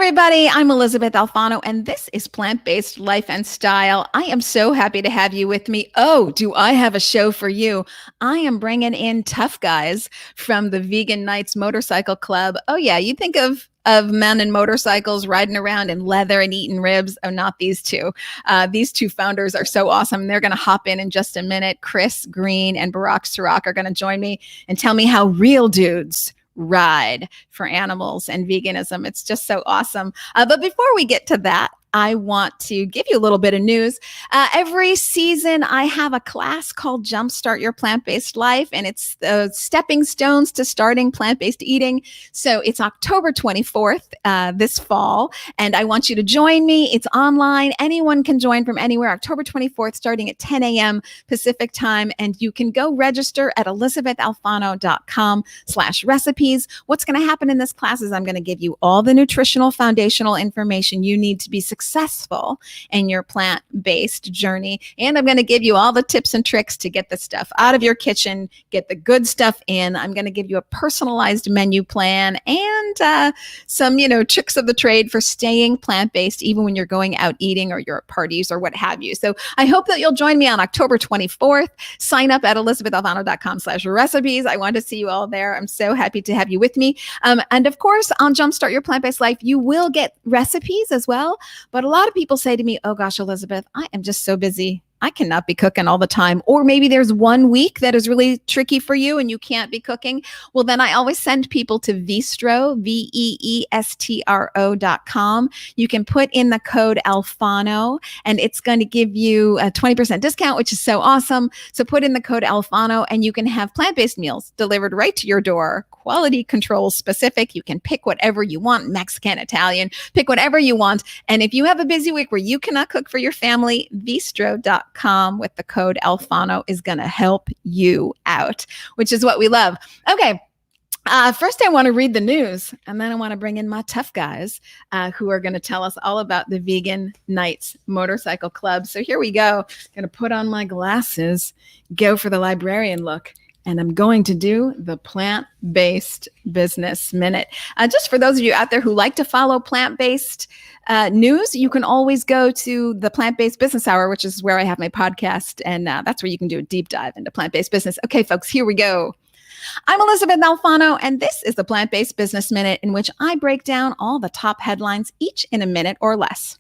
everybody. I'm Elysabeth Alfano, and this is Plant-Based Life and Style. I am so happy to have you with me. Oh, do I have a show for you? I am bringing in tough guys from the Vegan Knights Motorcycle Club. Oh, yeah, you think of men in motorcycles riding around in leather and eating ribs. Oh, not these two. These two founders are so awesome. They're going to hop in just a minute. Chris Green and Burak Sarac are going to join me and tell me how real dudes ride for animals and veganism. It's just so awesome. But before we get to that, I want to give you a little bit of news. Every season, I have a class called Jumpstart Your Plant-Based Life, and it's the stepping stones to starting plant-based eating. So it's October 24th this fall, and I want you to join me. It's online. Anyone can join from anywhere. October 24th, starting at 10 a.m. Pacific time, and you can go register at elisabethalfano.com/recipes. What's going to happen in this class is I'm going to give you all the nutritional foundational information you need to be successful in your plant-based journey. And I'm going to give you all the tips and tricks to get the stuff out of your kitchen, get the good stuff in. I'm going to give you a personalized menu plan and some, tricks of the trade for staying plant-based, even when you're going out eating or you're at parties or what have you. So I hope that you'll join me on October 24th. Sign up at elisabethalfano.com/recipes. I want to see you all there. I'm so happy to have you with me. And of course, on Jumpstart Your Plant-Based Life, you will get recipes as well. But a lot of people say to me, oh gosh, Elysabeth, I am just so busy. I cannot be cooking all the time. Or maybe there's one week that is really tricky for you and you can't be cooking. Well, then I always send people to Veestro, VEESTRO.com. You can put in the code Alfano and it's going to give you a 20% discount, which is so awesome. So put in the code Alfano and you can have plant-based meals delivered right to your door, quality control specific. You can pick whatever you want, Mexican, Italian, pick whatever you want. And if you have a busy week where you cannot cook for your family, Veestro.com with the code Alfano is going to help you out, which is what we love. Okay. First, I want to read the news, and then I want to bring in my tough guys who are going to tell us all about the Vegan Knights Motorcycle Club. So here we go. I'm going to put on my glasses, go for the librarian look, and I'm going to do the Plant-Based Business Minute. Just for those of you out there who like to follow plant-based news, you can always go to the Plant-Based Business Hour, which is where I have my podcast, and that's where you can do a deep dive into plant-based business. Okay, folks, here we go. I'm Elysabeth Alfano, and this is the Plant-Based Business Minute, in which I break down all the top headlines, each in a minute or less.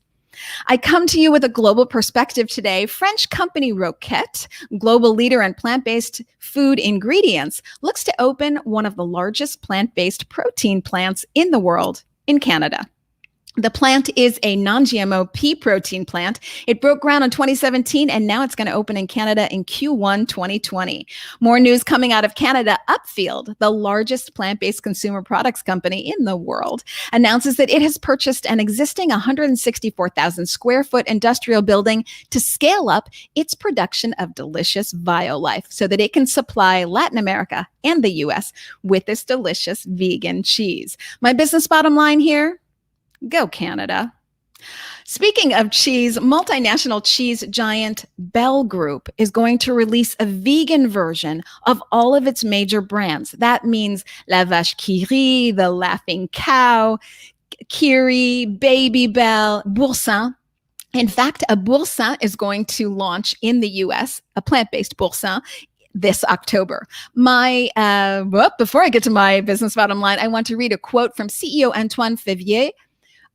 I come to you with a global perspective today. French company Roquette, global leader in plant-based food ingredients, looks to open one of the largest plant-based protein plants in the world in Canada. The plant is a non-GMO pea protein plant. It broke ground in 2017, and now it's going to open in Canada in Q1 2020. More news coming out of Canada. Upfield, the largest plant-based consumer products company in the world, announces that it has purchased an existing 164,000 square foot industrial building to scale up its production of delicious VioLife so that it can supply Latin America and the US with this delicious vegan cheese. My business bottom line here: go Canada. Speaking of cheese, multinational cheese giant Bell Group is going to release a vegan version of all of its major brands. That means La Vache qui rit, the Laughing Cow, Kiri, Baby Bell, Boursin. In fact, a Boursin is going to launch in the US, a plant-based Boursin, this October. Before I get to my business bottom line, I want to read a quote from CEO Antoine Favier.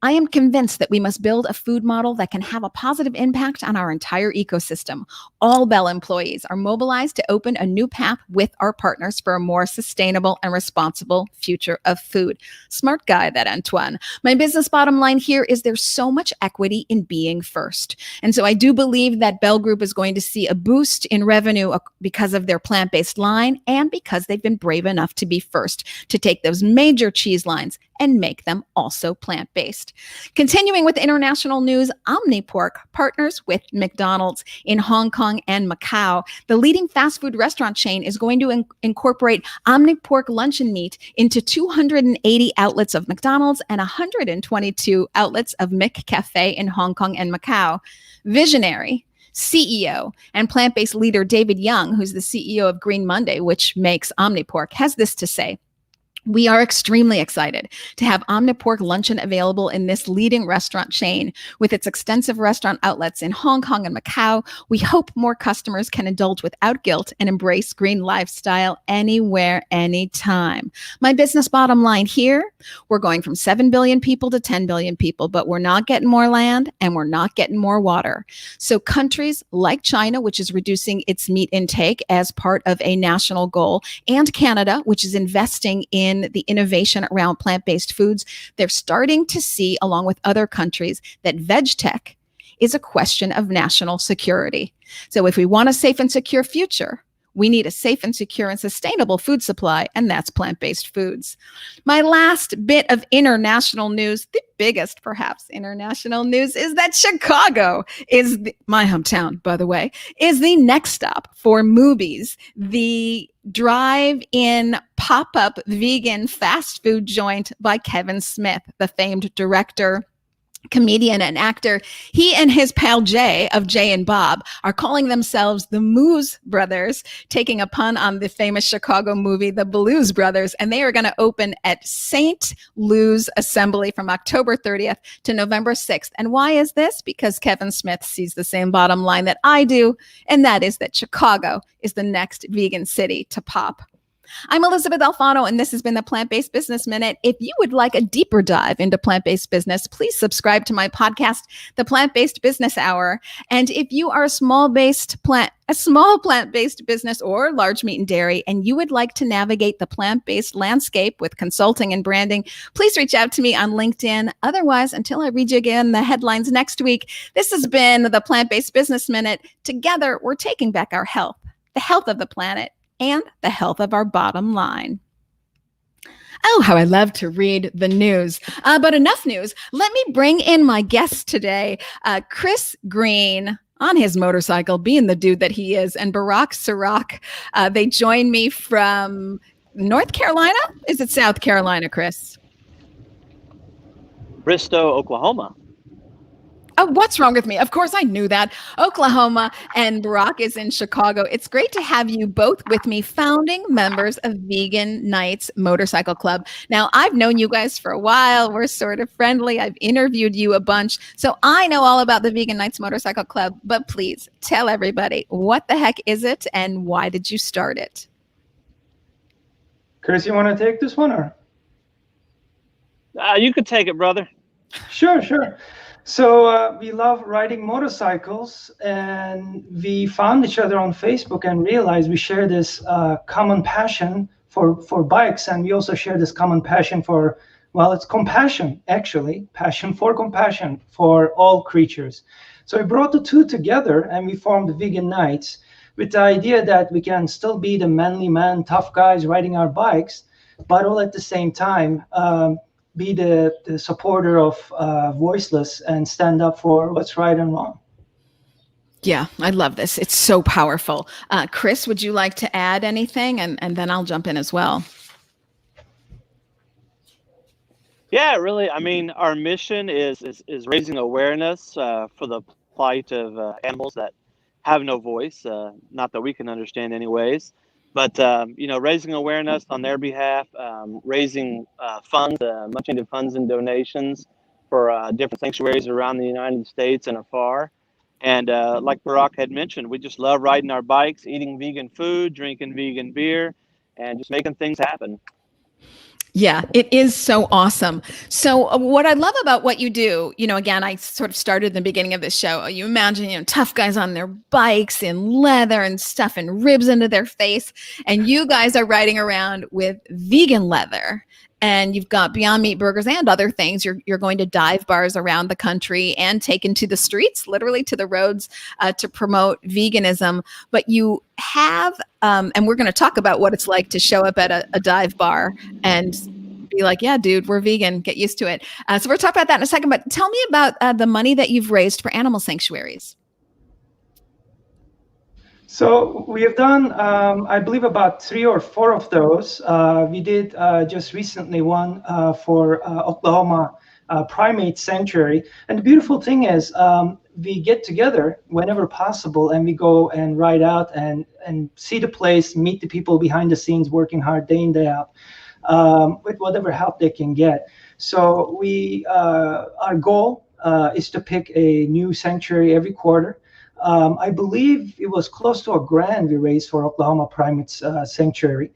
I am convinced that we must build a food model that can have a positive impact on our entire ecosystem. All Bell employees are mobilized to open a new path with our partners for a more sustainable and responsible future of food. Smart guy, that Antoine. My business bottom line here is there's so much equity in being first. And so I do believe that Bell Group is going to see a boost in revenue because of their plant-based line and because they've been brave enough to be first to take those major cheese lines and make them also plant-based. Continuing with international news, OmniPork partners with McDonald's in Hong Kong and Macau. The leading fast food restaurant chain is going to incorporate OmniPork luncheon meat into 280 outlets of McDonald's and 122 outlets of McCafe in Hong Kong and Macau. Visionary CEO and plant-based leader David Young, who's the CEO of Green Monday, which makes OmniPork, has this to say. We are extremely excited to have Omnipork Luncheon available in this leading restaurant chain. With its extensive restaurant outlets in Hong Kong and Macau, we hope more customers can indulge without guilt and embrace green lifestyle anywhere, anytime. My business bottom line here, we're going from 7 billion people to 10 billion people, but we're not getting more land and we're not getting more water. So countries like China, which is reducing its meat intake as part of a national goal, and Canada, which is investing in the innovation around plant-based foods, they're starting to see, along with other countries, that veg tech is a question of national security. So if we want a safe and secure future, we need a safe and secure and sustainable food supply, and that's plant-based foods. My last bit of international news, the biggest perhaps international news, is that Chicago is my hometown, by the way, is the next stop for Moobies, the drive-in pop-up vegan fast food joint by Kevin Smith, the famed director, comedian, and actor. He and his pal Jay of Jay and Bob are calling themselves the Moose Brothers, taking a pun on the famous Chicago movie, The Blues Brothers, and they are going to open at St. Louis Assembly from October 30th to November 6th. And why is this? Because Kevin Smith sees the same bottom line that I do, and that is that Chicago is the next vegan city to pop. I'm Elysabeth Alfano, and this has been the Plant-Based Business Minute. If you would like a deeper dive into plant-based business, please subscribe to my podcast, The Plant-Based Business Hour. And if you are a small plant-based business or large meat and dairy, and you would like to navigate the plant-based landscape with consulting and branding, please reach out to me on LinkedIn. Otherwise, until I read you again the headlines next week, this has been the Plant-Based Business Minute. Together, we're taking back our health, the health of the planet, and the health of our bottom line. Oh, how I love to read the news. But enough news. Let me bring in my guest today, Chris Green, on his motorcycle, being the dude that he is, and Burak Sarac. They join me from North Carolina. Is it South Carolina, Chris? Bristow, Oklahoma. Oh, what's wrong with me? Of course, I knew that. Oklahoma, and Burak is in Chicago. It's great to have you both with me, founding members of Vegan Knights Motorcycle Club. Now, I've known you guys for a while. We're sort of friendly. I've interviewed you a bunch. So I know all about the Vegan Knights Motorcycle Club, but please tell everybody, what the heck is it and why did you start it? Chris, you want to take this one, or? You could take it, brother. Sure. So we love riding motorcycles, and we found each other on Facebook and realized we share this common passion for bikes, and we also share this common passion for, well, it's compassion, actually, passion for all creatures. So we brought the two together, and we formed the Vegan Knights with the idea that we can still be the manly man, tough guys riding our bikes, but all at the same time, be the supporter of voiceless and stand up for what's right and wrong. Yeah, I love this. It's so powerful. Chris, would you like to add anything? And then I'll jump in as well. Yeah, really. I mean, our mission is raising awareness for the plight of animals that have no voice, not that we can understand anyways. But, raising awareness on their behalf, raising funds, much needed funds and donations for different sanctuaries around the United States and afar. And like Burak had mentioned, we just love riding our bikes, eating vegan food, drinking vegan beer, and just making things happen. Yeah, it is so awesome. So what I love about what you do, again, I sort of started in the beginning of this show. You imagine, tough guys on their bikes in leather and stuffing ribs into their face. And you guys are riding around with vegan leather. And you've got Beyond Meat burgers and other things. You're going to dive bars around the country and taken to the streets, literally to the roads, to promote veganism. But you have, and we're going to talk about what it's like to show up at a dive bar and be like, yeah, dude, we're vegan. Get used to it. So we'll talk about that in a second. But tell me about the money that you've raised for animal sanctuaries. So we have done, I believe, about 3 or 4 of those. We did just recently one for Oklahoma Primate Sanctuary. And the beautiful thing is we get together whenever possible, and we go and ride out and see the place, meet the people behind the scenes working hard day in, day out. with whatever help they can get. So our goal is to pick a new sanctuary every quarter. I believe it was close to $1,000 we raised for Oklahoma Primates Sanctuary.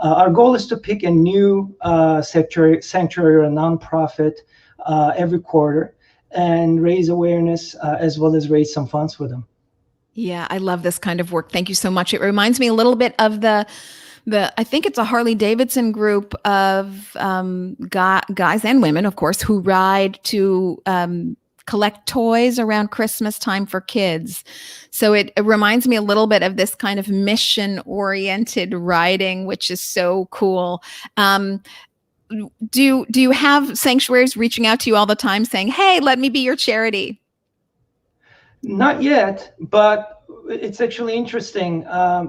Our goal is to pick a new sanctuary or a nonprofit every quarter and raise awareness as well as raise some funds for them. Yeah, I love this kind of work. Thank you so much. It reminds me a little bit of the I think it's a Harley Davidson group of guys and women, of course, who ride to collect toys around Christmas time for kids. So it reminds me a little bit of this kind of mission-oriented riding, which is so cool. Do you have sanctuaries reaching out to you all the time saying, "Hey, let me be your charity"? Not yet, but it's actually interesting.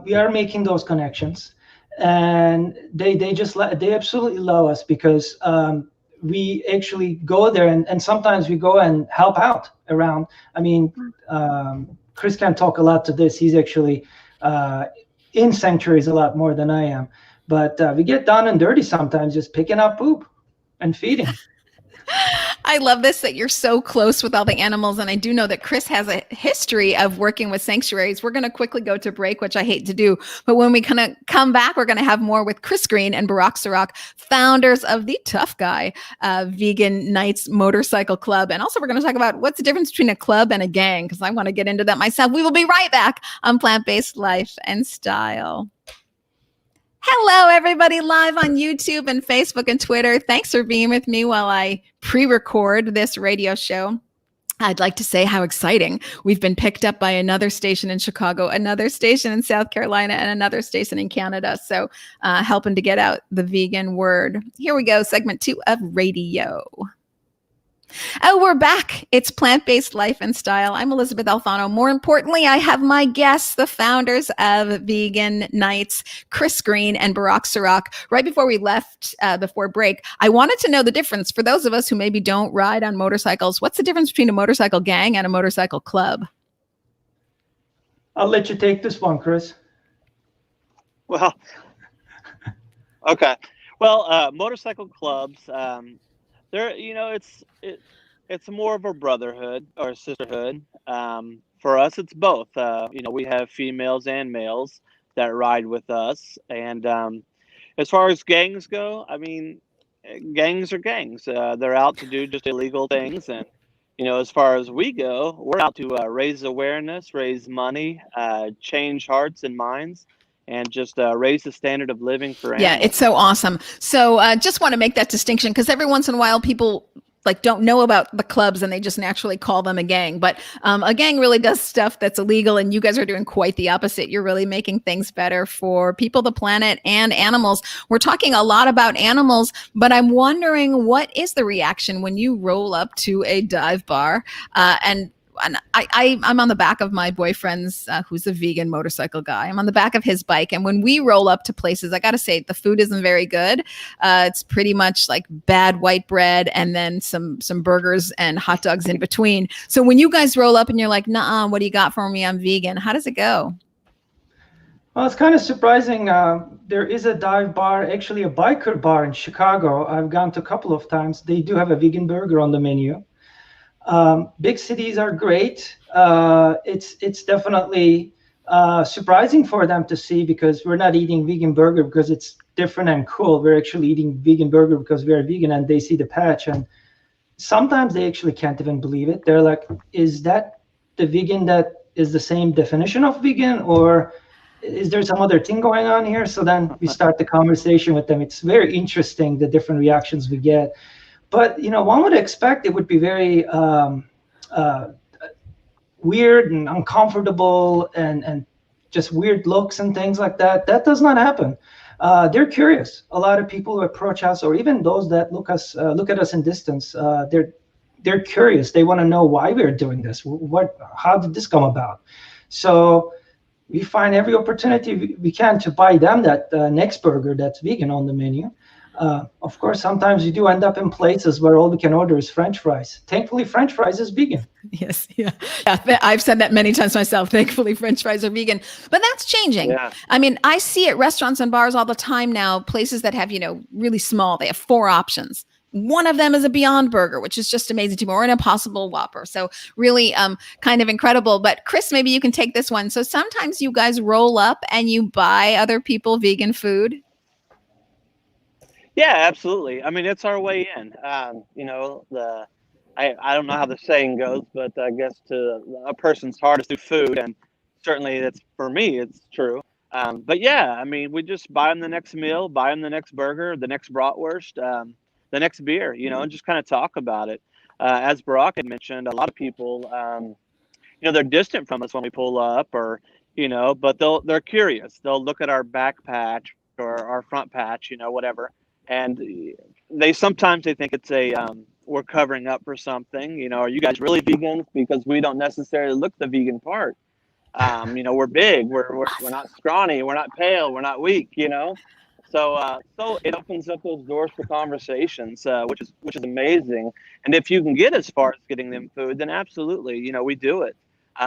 We are making those connections, and they absolutely love us because we actually go there and sometimes we go and help out around. I mean, Chris can talk a lot to this. He's actually in sanctuaries a lot more than I am, but we get down and dirty sometimes, just picking up poop and feeding. I love this, that you're so close with all the animals. And I do know that Chris has a history of working with sanctuaries. We're going to quickly go to break, which I hate to do. But when we kind of come back, we're going to have more with Chris Green and Burak Sarac, founders of the Tough Guy Vegan Nights Motorcycle Club. And also we're going to talk about what's the difference between a club and a gang, because I want to get into that myself. We will be right back on Plant-Based Life and Style. Hello, everybody, live on YouTube and Facebook and Twitter. Thanks for being with me while I pre-record this radio show. I'd like to say how exciting. We've been picked up by another station in Chicago, another station in South Carolina, and another station in Canada. So helping to get out the vegan word. Here we go, segment 2 of radio. Oh, we're back. It's Plant-Based Life and Style. I'm Elysabeth Alfano. More importantly, I have my guests, the founders of Vegan Nights, Chris Green and Burak Sarac. Right before we left, before break, I wanted to know the difference for those of us who maybe don't ride on motorcycles. What's the difference between a motorcycle gang and a motorcycle club? I'll let you take this one, Chris. Well, okay. Well, motorcycle clubs, they're, it's more of a brotherhood or a sisterhood. For us, it's both. We have females and males that ride with us. And as far as gangs go, I mean, gangs are gangs. They're out to do just illegal things. And, as far as we go, we're out to raise awareness, raise money, change hearts and minds, and just raise the standard of living for animals. Yeah, it's so awesome. So just want to make that distinction, because every once in a while people don't know about the clubs and they just naturally call them a gang. But a gang really does stuff that's illegal, and you guys are doing quite the opposite. You're really making things better for people, the planet, and animals. We're talking a lot about animals, but I'm wondering, what is the reaction when you roll up to a dive bar and I'm on the back of my boyfriend's, who's a vegan motorcycle guy. I'm on the back of his bike. And when we roll up to places, I got to say, the food isn't very good. It's pretty much like bad white bread and then some burgers and hot dogs in between. So when you guys roll up and you're like, "Nuh-uh, what do you got for me? I'm vegan." How does it go? Well, it's kind of surprising. There is a dive bar, actually a biker bar in Chicago. I've gone to a couple of times. They do have a vegan burger on the menu. Big cities are great. It's definitely surprising for them to see, because we're not eating vegan burger because it's different and cool. We're actually eating vegan burger because we're vegan, and they see the patch, and sometimes they actually can't even believe it. They're like, "Is that the vegan that is the same definition of vegan, or is there some other thing going on here?" So then we start the conversation with them. It's very interesting, the different reactions we get. But, one would expect it would be very weird and uncomfortable and just weird looks and things like that. That does not happen. They're curious. A lot of people who approach us, or even those that look at us in distance, they're curious. They want to know why we're doing this. How did this come about? So we find every opportunity we can to buy them that next burger that's vegan on the menu. Of course, sometimes you do end up in places where all we can order is French fries. Thankfully, French fries is vegan. Yes. Yeah. I've said that many times myself. Thankfully, French fries are vegan, but that's changing. Yeah. I mean, I see at restaurants and bars all the time now, places that have, really small, they have 4 options. One of them is a Beyond Burger, which is just amazing to me, or an Impossible Whopper. So really kind of incredible. But Chris, maybe you can take this one. So sometimes you guys roll up and you buy other people vegan food. Yeah, absolutely. I mean, it's our way in. I don't know how the saying goes, but I guess to a person's heart is through food, and certainly that's for me. It's true. But yeah, I mean, we just buy them the next meal, buy them the next burger, the next bratwurst, the next beer, and just kind of talk about it. As Burak had mentioned, a lot of people, they're distant from us when we pull up, or but they're curious. They'll look at our back patch or our front patch, whatever, and sometimes they think it's we're covering up for something. Are you guys really vegans? Because we don't necessarily look the vegan part. We're big. We're not scrawny. We're not pale. We're not weak. So it opens up those doors for conversations, which is amazing. And if you can get as far as getting them food, then absolutely, we do it.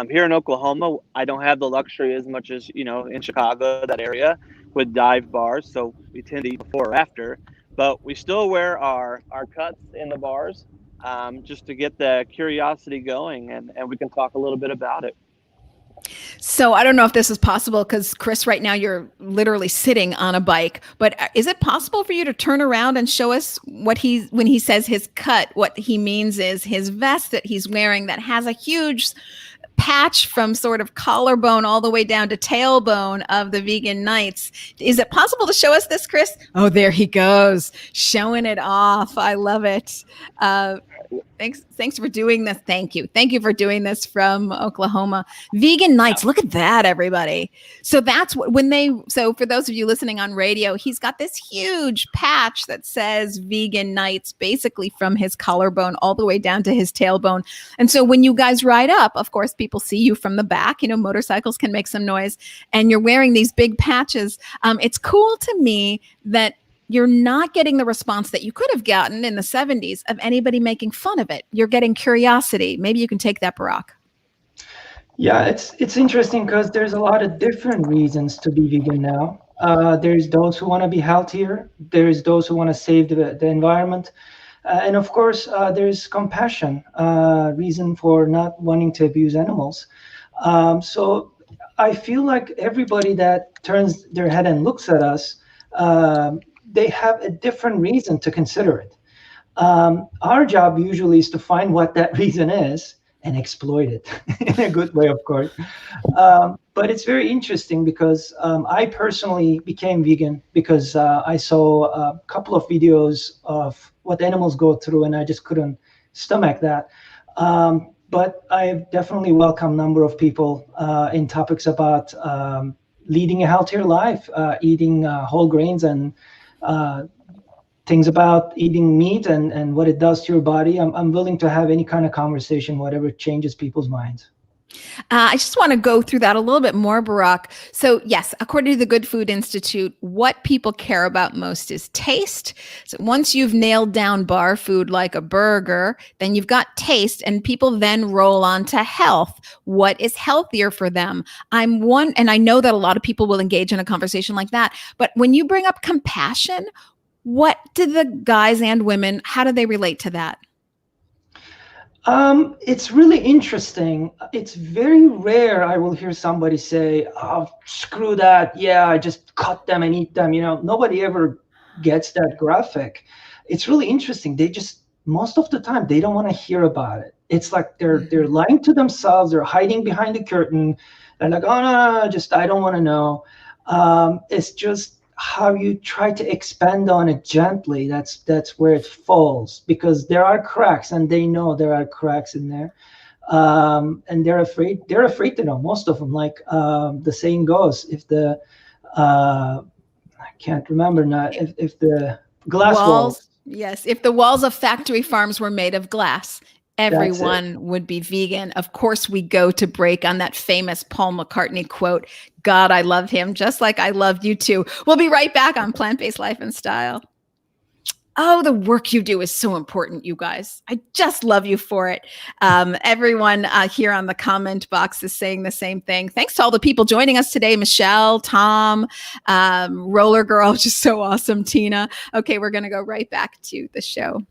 Here in Oklahoma, I don't have the luxury as much as in Chicago, that area, with dive bars. So we tend to eat before or after. But we still wear our cuts in the bars, just to get the curiosity going, and we can talk a little bit about it. So I don't know if this is possible because Chris, right now you're literally sitting on a bike, but is it possible for you to turn around and show us when he says his cut, what he means is his vest that he's wearing that has a huge patch from sort of collarbone all the way down to tailbone of the Vegan Knights. Is it possible to show us this, Chris? Oh, there he goes, showing it off. I love it. Thanks for doing this. Thank you for doing this from Oklahoma. Vegan Knights, look at that, everybody. So that's so for those of you listening on radio, he's got this huge patch that says Vegan Knights, basically from his collarbone all the way down to his tailbone. And so when you guys ride up, of course, people see you from the back. Motorcycles can make some noise, and you're wearing these big patches. It's cool to me that you're not getting the response that you could have gotten in the 70s of anybody making fun of it. You're getting curiosity. Maybe you can take that, Burak. Yeah, it's interesting because there's a lot of different reasons to be vegan now. There's those who want to be healthier. There's those who want to save the environment. And of course, there's compassion, reason for not wanting to abuse animals. So I feel like everybody that turns their head and looks at us, they have a different reason to consider it. Our job usually is to find what that reason is and exploit it in a good way, of course. But it's very interesting because I personally became vegan because I saw a couple of videos of what animals go through, and I just couldn't stomach that. But I definitely welcome a number of people in topics about leading a healthier life, eating whole grains, and things about eating meat and what it does to your body. I'm willing to have any kind of conversation, whatever changes people's minds. I just want to go through that a little bit more, Burak. So yes, according to the Good Food Institute, what people care about most is taste. So once you've nailed down bar food like a burger, then you've got taste, and people then roll on to health. What is healthier for them? And I know that a lot of people will engage in a conversation like that, but when you bring up compassion, what do the guys and women, how do they relate to that? It's really interesting. It's very rare I will hear somebody say, "Oh, screw that. Yeah, I just cut them and eat them." Nobody ever gets that graphic. It's really interesting. Most of the time, they don't want to hear about it. It's like they're lying to themselves. They're hiding behind the curtain. They're like, "Oh, no, just, I don't want to know." It's just how you try to expand on it gently. That's where it falls, because there are cracks, and they know there are cracks in there, and they're afraid to know. Most of them, like the saying goes, if the I can't remember now, if the glass walls, yes, if the walls of factory farms were made of glass, everyone would be vegan. Of course, we go to break on that famous Paul McCartney quote, "God, I love him just like I loved you too." We'll be right back on Plant-Based Life and Style. Oh, the work you do is so important, you guys. I just love you for it. Everyone here on the comment box is saying the same thing. Thanks to all the people joining us today. Michelle, Tom, Roller Girl, just so awesome. Tina. Okay, we're going to go right back to the show.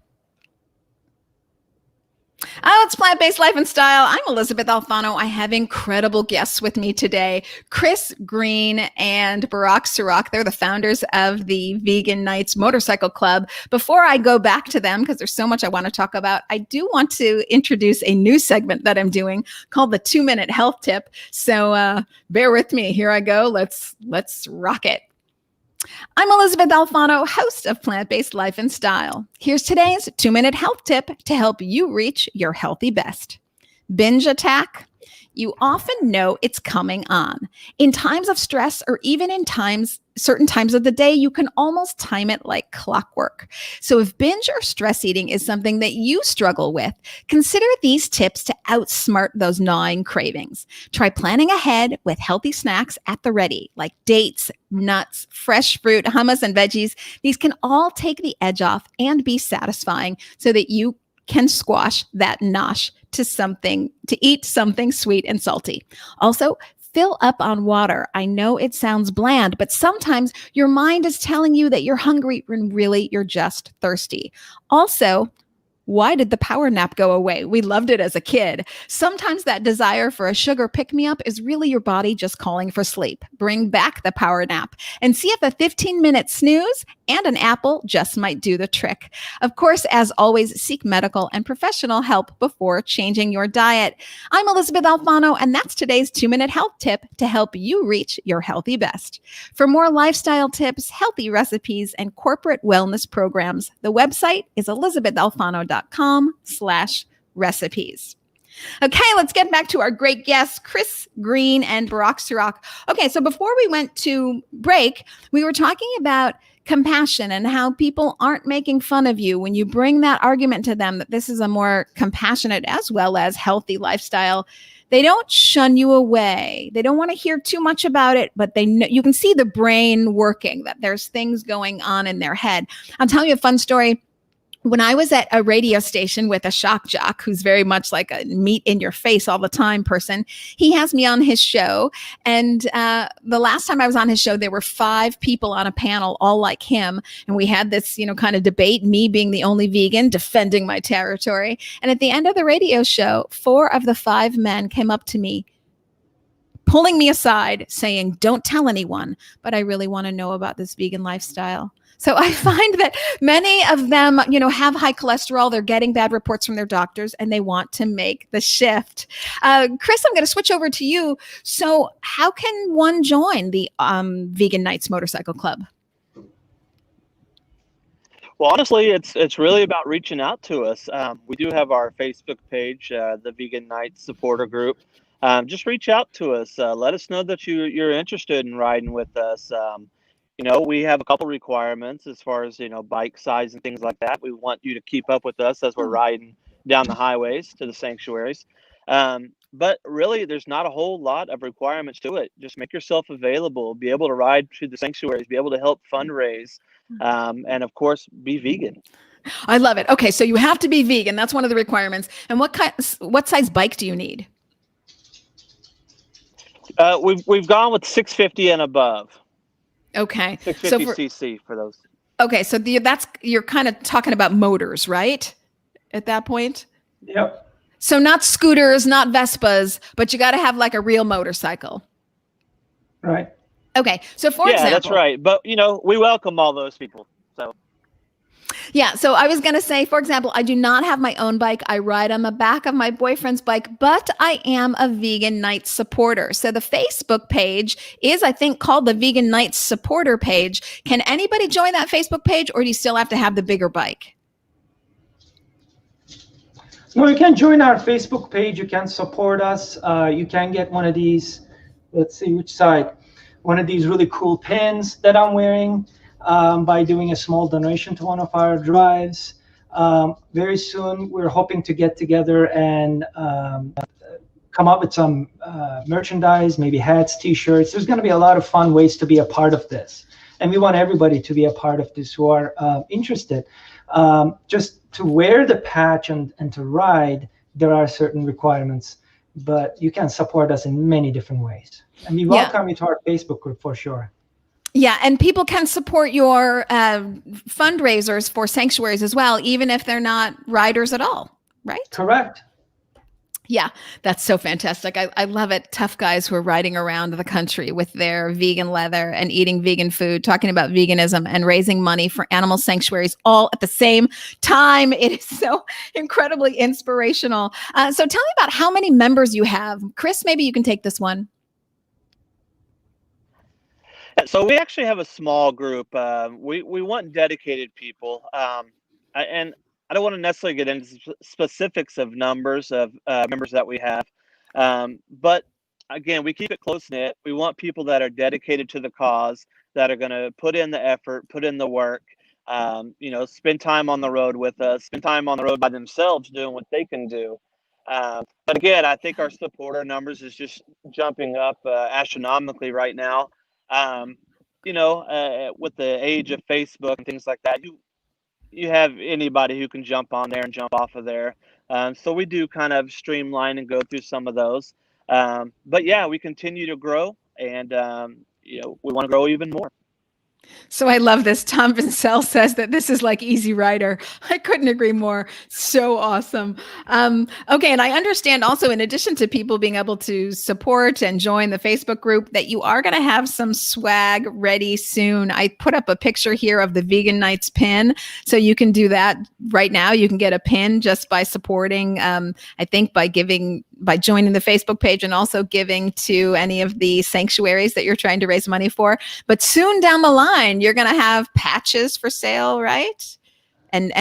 Oh, it's Plant-Based Life and Style. I'm Elysabeth Alfano. I have incredible guests with me today. Chris Green and Burak Sarac. They're the founders of the Vegan Nights Motorcycle Club. Before I go back to them, because there's so much I want to talk about, I do want to introduce a new segment that I'm doing called the 2-Minute Health Tip. So bear with me. Here I go. Let's rock it. I'm Elysabeth Alfano, host of Plant-Based Life and Style. Here's today's 2-minute health tip to help you reach your healthy best. Binge attack. You often know it's coming on. In times of stress or even in certain times of the day, you can almost time it like clockwork. So if binge or stress eating is something that you struggle with, consider these tips to outsmart those gnawing cravings. Try planning ahead with healthy snacks at the ready, like dates, nuts, fresh fruit, hummus, and veggies. These can all take the edge off and be satisfying so that you can squash that nosh to eat something sweet and salty. Also, fill up on water. I know it sounds bland, but sometimes your mind is telling you that you're hungry when really you're just thirsty. Also, why did the power nap go away? We loved it as a kid. Sometimes that desire for a sugar pick-me-up is really your body just calling for sleep. Bring back the power nap and see if a 15-minute snooze and an apple just might do the trick. Of course, as always, seek medical and professional help before changing your diet. I'm Elysabeth Alfano, and that's today's 2-minute health tip to help you reach your healthy best. For more lifestyle tips, healthy recipes, and corporate wellness programs, the website is elizabethalfano.com/recipes. Okay, let's get back to our great guests, Chris Green and Burak Sarac. Okay, so before we went to break, we were talking about compassion and how people aren't making fun of you when you bring that argument to them that this is a more compassionate as well as healthy lifestyle. They don't shun you away. They don't want to hear too much about it, but they know, you can see the brain working, that there's things going on in their head. I'll tell you a fun story. When I was at a radio station with a shock jock who's very much like a meat in your face all the time person, he has me on his show. And the last time I was on his show, there were 5 people on a panel, all like him. And we had this, kind of debate, me being the only vegan, defending my territory. And at the end of the radio show, 4 of the 5 men came up to me, pulling me aside, saying, "Don't tell anyone, but I really want to know about this vegan lifestyle." So I find that many of them, have high cholesterol. They're getting bad reports from their doctors and they want to make the shift. Chris, I'm going to switch over to you. So how can one join the Vegan Nights Motorcycle Club? Well, honestly, it's really about reaching out to us. We do have our Facebook page, the Vegan Nights Supporter Group. Just reach out to us. Let us know that you're interested in riding with us. We have a couple requirements as far as, bike size and things like that. We want you to keep up with us as we're riding down the highways to the sanctuaries. But really, there's not a whole lot of requirements to it. Just make yourself available, be able to ride to the sanctuaries, be able to help fundraise, and of course, be vegan. I love it. Okay, so you have to be vegan. That's one of the requirements. And what size bike do you need? We've gone with 650 and above. Okay. 650 cc for those. Okay, so you're kind of talking about motors, right? At that point? Yep. So not scooters, not Vespas, but you got to have like a real motorcycle. Right. Okay. So for example, that's right. But we welcome all those people. So yeah. So I was going to say, for example, I do not have my own bike. I ride on the back of my boyfriend's bike, but I am a Vegan Nights supporter. So the Facebook page is, I think, called the Vegan Nights supporter page. Can anybody join that Facebook page, or do you still have to have the bigger bike? No, you can join our Facebook page. You can support us. You can get one of these, let's see which side, one of these really cool pins that I'm wearing by doing a small donation to one of our drives. Very soon, we're hoping to get together and come up with some merchandise, maybe hats, T-shirts. There's going to be a lot of fun ways to be a part of this. And we want everybody to be a part of this who are interested. Just to wear the patch and to ride, there are certain requirements, but you can support us in many different ways. And we welcome you to our Facebook group for sure. Yeah, and people can support your fundraisers for sanctuaries as well, even if they're not riders at all, right? Correct. Yeah, that's so fantastic. I love it. Tough guys who are riding around the country with their vegan leather and eating vegan food, talking about veganism and raising money for animal sanctuaries all at the same time. It is so incredibly inspirational. So tell me about how many members you have. Chris, maybe you can take this one. So we actually have a small group. We want dedicated people, and I don't want to necessarily get into specifics of numbers of members that we have, but again, we keep it close knit. We want people that are dedicated to the cause, that are going to put in the effort, put in the work, spend time on the road with us, spend time on the road by themselves doing what they can do. But again, I think our supporter numbers is just jumping up astronomically right now. With the age of Facebook and things like that, you have anybody who can jump on there and jump off of there. So we do kind of streamline and go through some of those. But yeah, we continue to grow, and we want to grow even more. So I love this. Tom Vincel says that this is like Easy Rider. I couldn't agree more. So awesome. Okay. And I understand also, in addition to people being able to support and join the Facebook group, that you are going to have some swag ready soon. I put up a picture here of the Vegan Nights pin. So you can do that right now. You can get a pin just by supporting, I think by joining the Facebook page and also giving to any of the sanctuaries that you're trying to raise money for. But soon down the line, you're going to have patches for sale, right? And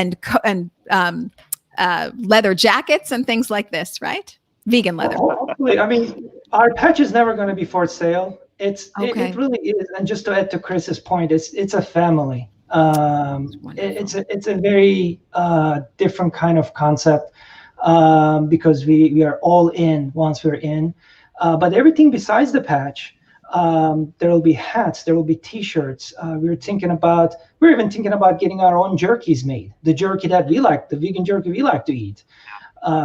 leather jackets and things like this, right? Vegan leather. Hopefully, I mean, our patch is never going to be for sale. It really is. And just to add to Chris's point, it's a family. It's a very different kind of concept. Because we are all in once we're in, but everything besides the patch, there will be hats, there will be T-shirts. We're even thinking about getting our own jerkies made, the jerky that we like, the vegan jerky we like to eat.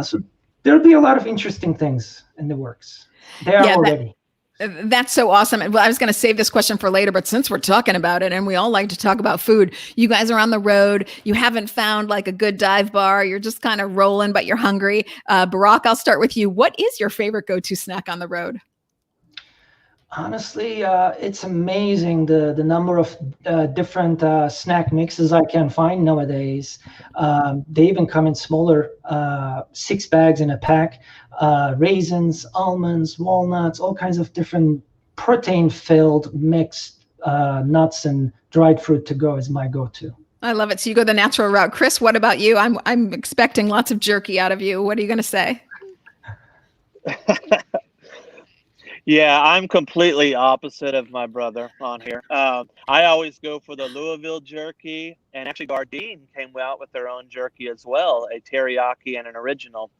So there'll be a lot of interesting things in the works. They are already. That's so awesome. Well, I was going to save this question for later, but since we're talking about it and we all like to talk about food, you guys are on the road. You haven't found like a good dive bar. You're just kind of rolling, but you're hungry. Burak, I'll start with you. What is your favorite go-to snack on the road? Honestly, it's amazing the number of different snack mixes I can find nowadays. They even come in smaller 6 bags in a pack. Raisins, almonds, walnuts, all kinds of different protein-filled mixed nuts and dried fruit to go is my go-to. I love it. So you go the natural route. Chris, what about you? I'm expecting lots of jerky out of you. What are you going to say? Yeah, I'm completely opposite of my brother on here. I always go for the Louisville jerky, and actually Gardein came out with their own jerky as well, a teriyaki and an original.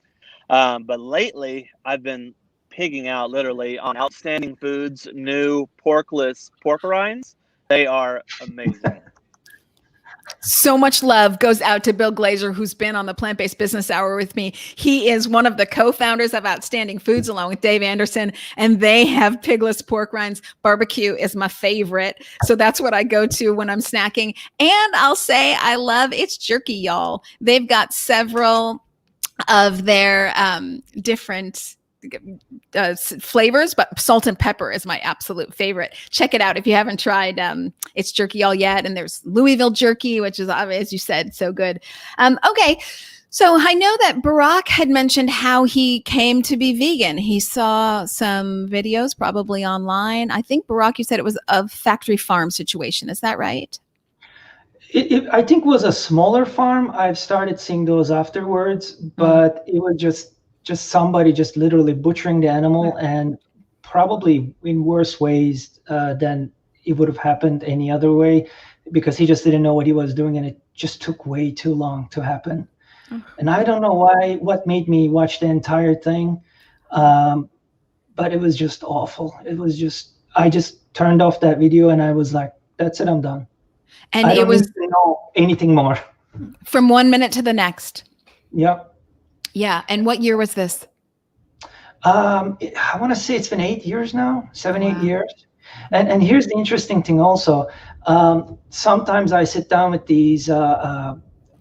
But lately, I've been pigging out literally on Outstanding Foods' new porkless pork rinds. They are amazing. So much love goes out to Bill Glazer, who's been on the Plant-Based Business Hour with me. He is one of the co-founders of Outstanding Foods, along with Dave Anderson, and they have pigless pork rinds. Barbecue is my favorite, so that's what I go to when I'm snacking. And I'll say I love It's Jerky, y'all. They've got several of their different flavors, but salt and pepper is my absolute favorite. Check it out if you haven't tried It's Jerky All yet. And there's Louisville jerky, which is, as you said, so good. Okay. So I know that Burak had mentioned how he came to be vegan. He saw some videos probably online. I think, Burak, you said it was a factory farm situation. Is that right? I think it was a smaller farm. I've started seeing those afterwards, but it was just somebody just literally butchering the animal, and probably in worse ways than it would have happened any other way, because he just didn't know what he was doing, and it just took way too long to happen. And I don't know what made me watch the entire thing, but it was just awful. I just turned off that video and I was like, that's it, I'm done. And I don't need to know anything more. From 1 minute to the next. Yep. Yeah. And what year was this? I want to say it's been 8 years now, 7, Wow. 8 years. And here's the interesting thing also. Sometimes I sit down with these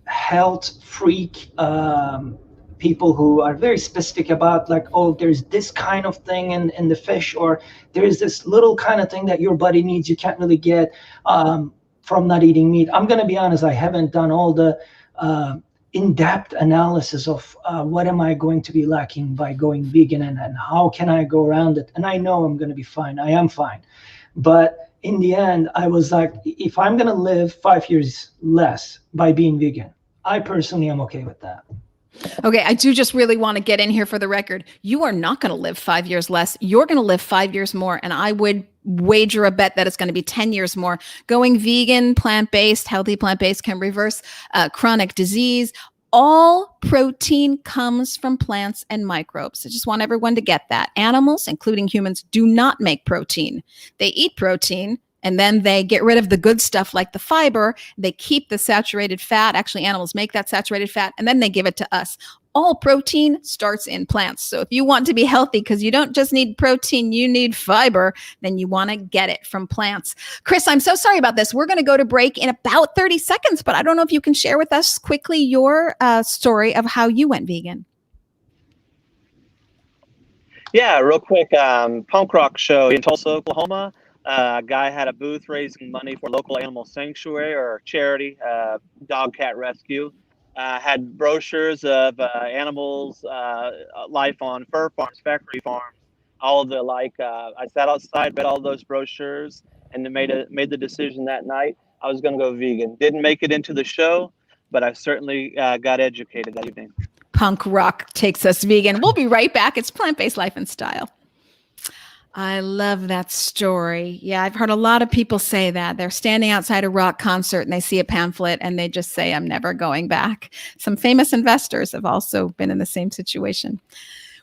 health freak people who are very specific about, like, oh, there's this kind of thing in the fish, or there's this little kind of thing that your body needs you can't really get from not eating meat. I'm going to be honest, I haven't done all the in-depth analysis of what am I going to be lacking by going vegan, and how can I go around it. And I know I'm going to be fine. I am fine. But in the end, I was like, if I'm going to live 5 years less by being vegan, I personally am okay with that. Okay, I do just really want to get in here for the record. You are not going to live 5 years less. You're going to live 5 years more. And I would wager a bet that it's going to be 10 years more. Going vegan, plant-based, healthy plant-based can reverse chronic disease. All protein comes from plants and microbes. I just want everyone to get that. Animals, including humans, do not make protein. They eat protein, and then they get rid of the good stuff like the fiber. They keep the saturated fat. Actually, animals make that saturated fat, and then they give it to us. All protein starts in plants. So if you want to be healthy, because you don't just need protein, you need fiber, then you want to get it from plants. Chris, I'm so sorry about this. We're going to go to break in about 30 seconds, but I don't know if you can share with us quickly your story of how you went vegan. Yeah, real quick, punk rock show in Tulsa, Oklahoma. A guy had a booth raising money for local animal sanctuary or charity, dog cat rescue. Had brochures of animals' life on fur farms, factory farms, all of the like. I sat outside, read all those brochures, and then made the decision that night I was going to go vegan. Didn't make it into the show, but I certainly got educated that evening. Punk rock takes us vegan. We'll be right back. It's Plant-Based Life and Style. I love that story. Yeah, I've heard a lot of people say that. They're standing outside a rock concert and they see a pamphlet and they just say, I'm never going back. Some famous investors have also been in the same situation.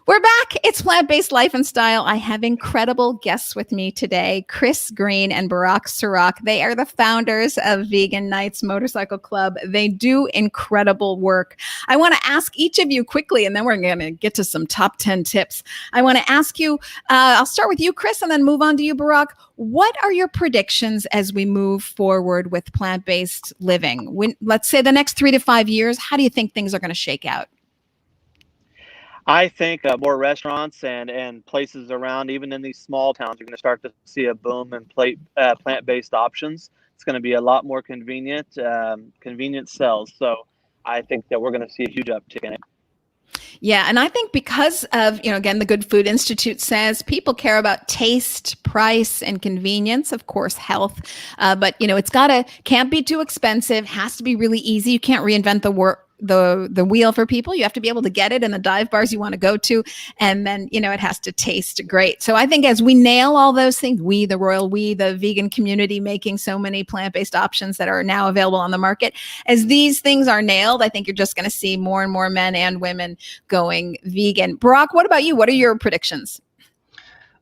We're back. It's Plant-Based Life and Style. I have incredible guests with me today, Chris Green and Burak Sarac. They are the founders of Vegan Nights Motorcycle Club. They do incredible work. I want to ask each of you quickly, and then we're going to get to some top 10 tips. I want to ask you, I'll start with you, Chris, and then move on to you, Burak. What are your predictions as we move forward with plant-based living? Let's say the next 3 to 5 years, how do you think things are going to shake out? I think more restaurants and places around, even in these small towns, you're going to start to see a boom in plant-based options. It's going to be a lot more convenient. Convenience sells. So I think that we're going to see a huge uptick in it. Yeah. And I think because of, again, the Good Food Institute says people care about taste, price, and convenience, of course, health. But, it's can't be too expensive, has to be really easy. You can't reinvent the wheel for people. You have to be able to get it in the dive bars you want to go to. And then, it has to taste great. So I think as we nail all those things, the vegan community making so many plant-based options that are now available on the market, as these things are nailed, I think you're just going to see more and more men and women going vegan. Burak, what about you? What are your predictions?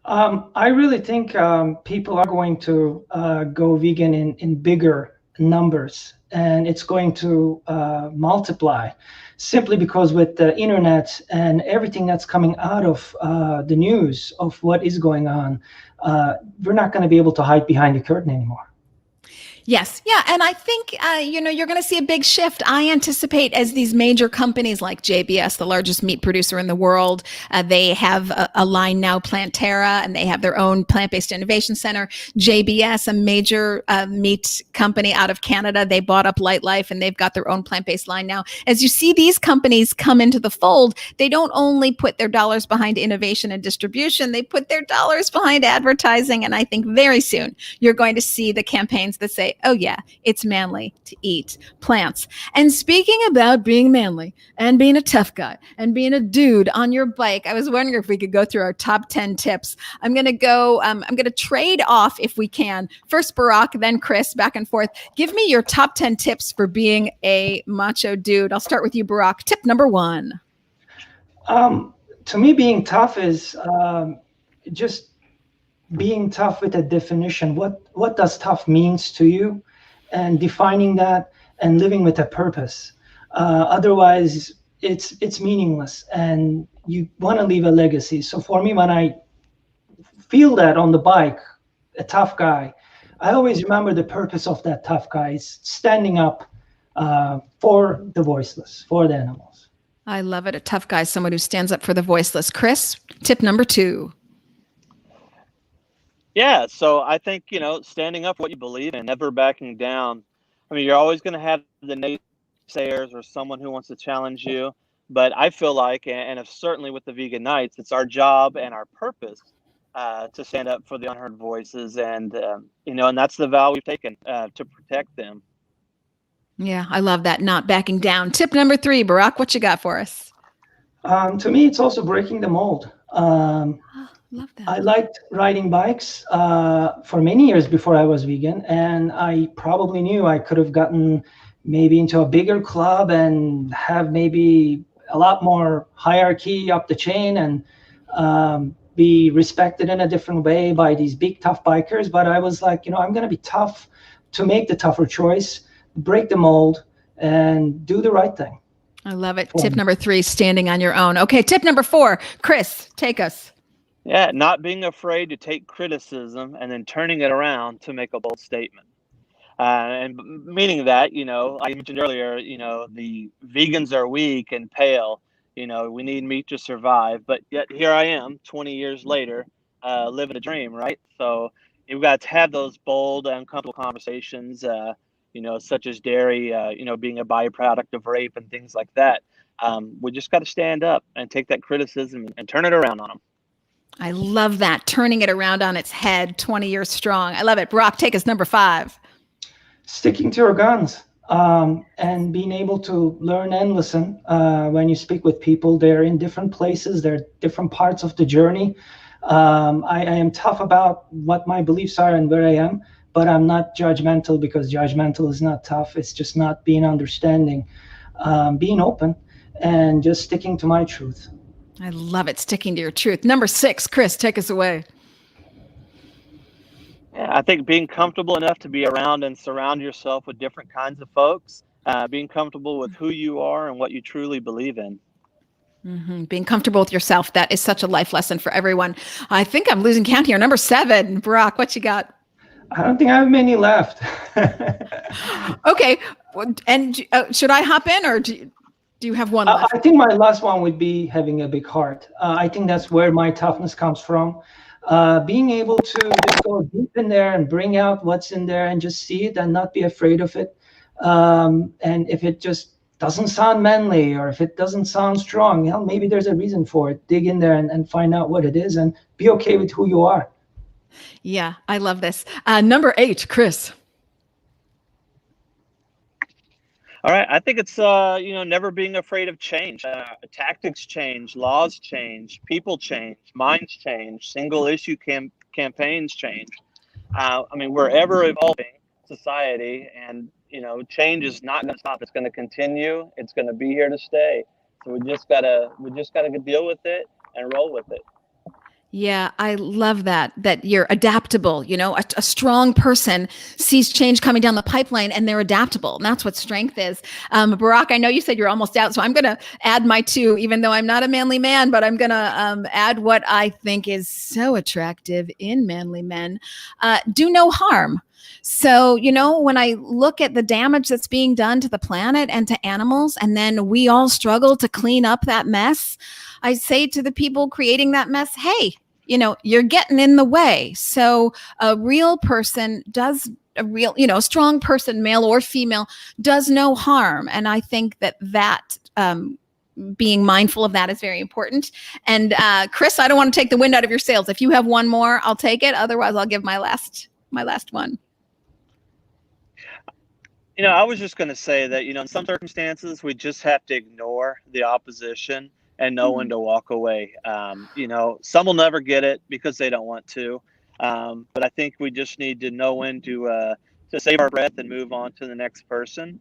I really think people are going to go vegan in bigger numbers, and it's going to multiply simply because with the internet and everything that's coming out of the news of what is going on, we're not going to be able to hide behind the curtain anymore. Yes. Yeah. And I think, you're going to see a big shift. I anticipate as these major companies like JBS, the largest meat producer in the world, they have a line now, Planterra, and they have their own plant-based innovation center. JBS, a major meat company out of Canada, they bought up Light Life and they've got their own plant-based line now. As you see these companies come into the fold, they don't only put their dollars behind innovation and distribution, they put their dollars behind advertising. And I think very soon you're going to see the campaigns that say, oh yeah, it's manly to eat plants. And speaking about being manly and being a tough guy and being a dude on your bike, I was wondering if we could go through our top 10 tips. I'm going to trade off if we can. First Burak, then Chris, back and forth. Give me your top 10 tips for being a macho dude. I'll start with you, Burak. Tip number 1. To me, being tough is just being tough with a definition. What does tough means to you, and defining that, and living with a purpose. Otherwise, it's meaningless, and you want to leave a legacy. So for me, when I feel that on the bike, a tough guy, I always remember the purpose of that tough guy is standing up for the voiceless, for the animals. I love it. A tough guy, someone who stands up for the voiceless. Chris, tip number 2. Yeah, so I think, standing up for what you believe in, never backing down. I mean, you're always going to have the naysayers or someone who wants to challenge you. But I feel like, and if certainly with the Vegan Nights, it's our job and our purpose to stand up for the unheard voices. And, and that's the vow we've taken to protect them. Yeah, I love that. Not backing down. Tip number 3, Burak, what you got for us? To me, it's also breaking the mold. Love that. I liked riding bikes for many years before I was vegan, and I probably knew I could have gotten maybe into a bigger club and have maybe a lot more hierarchy up the chain and be respected in a different way by these big tough bikers. But I was like, I'm going to be tough to make the tougher choice, break the mold, and do the right thing. I love it. Tip number 3, standing on your own. Okay, tip number 4, Chris, take us. Yeah, not being afraid to take criticism and then turning it around to make a bold statement. And meaning that, I mentioned earlier, the vegans are weak and pale. We need meat to survive. But yet here I am 20 years later, living a dream, right? So you've got to have those bold, uncomfortable conversations, such as dairy, being a byproduct of rape and things like that. We just got to stand up and take that criticism and turn it around on them. I love that. Turning it around on its head, 20 years strong. I love it. Burak, take us number 5. Sticking to your guns and being able to learn and listen when you speak with people. They're in different places. They're different parts of the journey. I am tough about what my beliefs are and where I am, but I'm not judgmental, because judgmental is not tough. It's just not being understanding, being open, and just sticking to my truth. I love it. Sticking to your truth. Number 6, Chris, take us away. Yeah, I think being comfortable enough to be around and surround yourself with different kinds of folks, being comfortable with who you are and what you truly believe in. Mm-hmm. Being comfortable with yourself. That is such a life lesson for everyone. I think I'm losing count here. Number 7, Burak, what you got? I don't think I have many left. Okay. And should I hop in, or do you have one left? I think my last one would be having a big heart. I think that's where my toughness comes from. Being able to just go deep in there and bring out what's in there and just see it and not be afraid of it. And if it just doesn't sound manly, or if it doesn't sound strong, maybe there's a reason for it. Dig in there and find out what it is, and be okay with who you are. Yeah, I love this. Number 8, Chris. All right. I think it's, never being afraid of change. Tactics change, laws change, people change, minds change, single issue campaigns change. We're ever evolving society, and, change is not going to stop. It's going to continue. It's going to be here to stay. So we just gotta deal with it and roll with it. Yeah, I love that you're adaptable. A strong person sees change coming down the pipeline and they're adaptable. And that's what strength is. Burak, I know you said you're almost out, so I'm going to add my 2, even though I'm not a manly man, but I'm going to add what I think is so attractive in manly men. Do no harm. So, when I look at the damage that's being done to the planet and to animals, and then we all struggle to clean up that mess, I say to the people creating that mess, hey, you're getting in the way. So a real person does a strong person, male or female, does no harm. And I think that being mindful of that is very important. And Chris, I don't want to take the wind out of your sails. If you have one more, I'll take it. Otherwise, I'll give my last one. I was just going to say that, in some circumstances, we just have to ignore the opposition and know when to walk away. Some will never get it because they don't want to. But I think we just need to know when to save our breath and move on to the next person.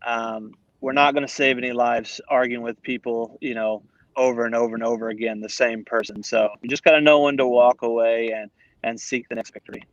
We're not going to save any lives arguing with people, over and over and over again, the same person. So you just got to know when to walk away and seek the next victory.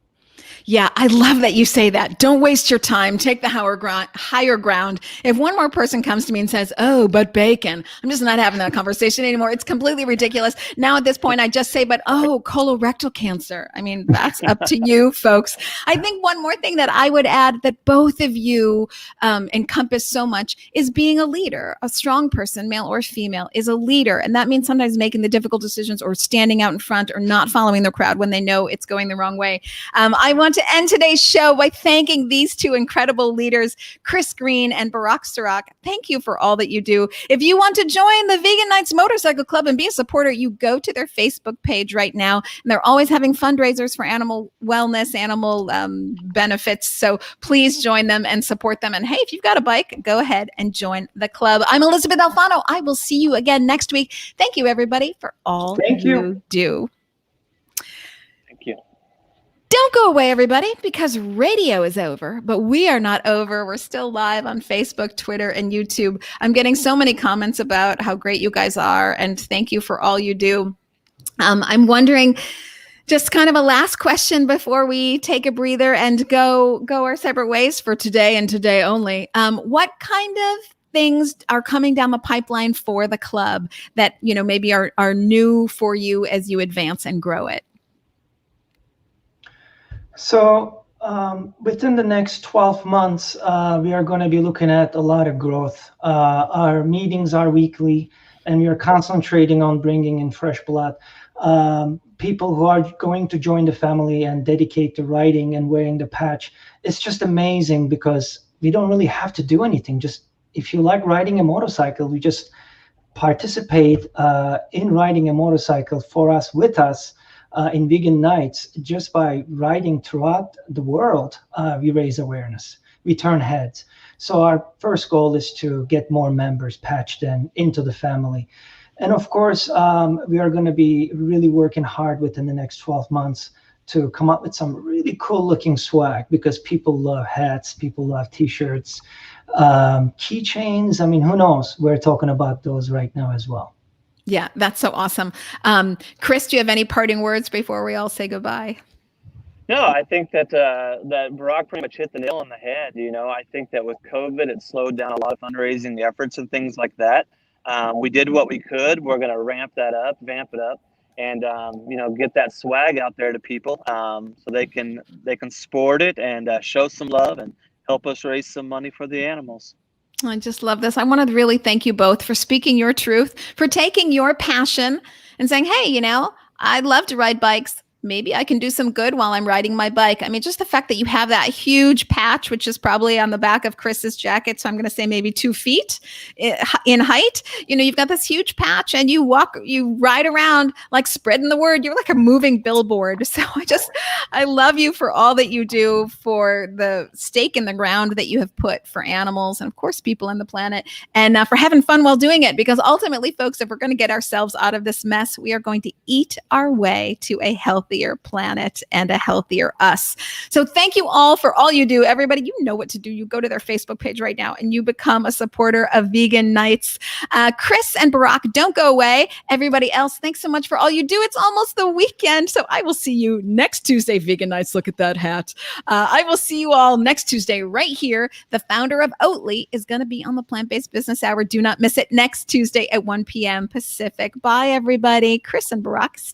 Yeah, I love that you say that. Don't waste your time. Take the higher ground. If one more person comes to me and says, "Oh, but bacon," I'm just not having that conversation anymore. It's completely ridiculous. Now at this point, I just say, "But oh, colorectal cancer." I mean, that's up to you, folks. I think one more thing that I would add that both of you encompass so much is being a leader. A strong person, male or female, is a leader, and that means sometimes making the difficult decisions or standing out in front or not following the crowd when they know it's going the wrong way. I want to end today's show by thanking these two incredible leaders, Chris Green and Burak Sarac. Thank you for all that you do. If you want to join the Vegan Knights Motorcycle Club and be a supporter, you go to their Facebook page right now. And they're always having fundraisers for animal wellness, animal benefits. So please join them and support them. And hey, if you've got a bike, go ahead and join the club. I'm Elysabeth Alfano. I will see you again next week. Thank you, everybody, for all you do. Thank you. Don't go away, everybody, because radio is over, but we are not over. We're still live on Facebook, Twitter, and YouTube. I'm getting so many comments about how great you guys are, and thank you for all you do. I'm wondering, just kind of a last question before we take a breather and go our separate ways for today and today only. What kind of things are coming down the pipeline for the club that, maybe are new for you as you advance and grow it? So within the next 12 months, we are going to be looking at a lot of growth. Our meetings are weekly, and we are concentrating on bringing in fresh blood. People who are going to join the family and dedicate to riding and wearing the patch. It's just amazing because we don't really have to do anything. Just if you like riding a motorcycle, we just participate in riding a motorcycle for us, with us. In Vegan Nights, just by riding throughout the world, we raise awareness, we turn heads. So our first goal is to get more members patched into the family. And of course, we are going to be really working hard within the next 12 months to come up with some really cool looking swag, because people love hats, people love t-shirts, keychains. I mean, who knows? We're talking about those right now as well. Yeah, that's so awesome. Chris, do you have any parting words before we all say goodbye? No, I think that Burak pretty much hit the nail on the head. I think that with COVID, it slowed down a lot of fundraising efforts and things like that. We did what we could. We're going to vamp it up, and get that swag out there to people, so they can sport it and show some love and help us raise some money for the animals. I just love this. I want to really thank you both for speaking your truth, for taking your passion and saying, hey, I'd love to ride bikes. Maybe I can do some good while I'm riding my bike. I mean, just the fact that you have that huge patch, which is probably on the back of Chris's jacket. So I'm going to say maybe 2 feet in height. You've got this huge patch and you ride around like spreading the word. You're like a moving billboard. So I love you for all that you do, for the stake in the ground that you have put for animals and of course people on the planet, and for having fun while doing it. Because ultimately, folks, if we're going to get ourselves out of this mess, we are going to eat our way to a healthier planet and a healthier us. So thank you all for all you do. Everybody, you know what to do. You go to their Facebook page right now and you become a supporter of Vegan Nights. Chris and Burak, don't go away. Everybody else, thanks so much for all you do. It's almost the weekend, so I will see you next Tuesday. Vegan Nights, look at that hat. I will see you all next Tuesday right here. The founder of Oatly is going to be on the Plant-Based Business Hour. Do not miss it next Tuesday at 1 p.m. Pacific. Bye, everybody. Chris and Burak.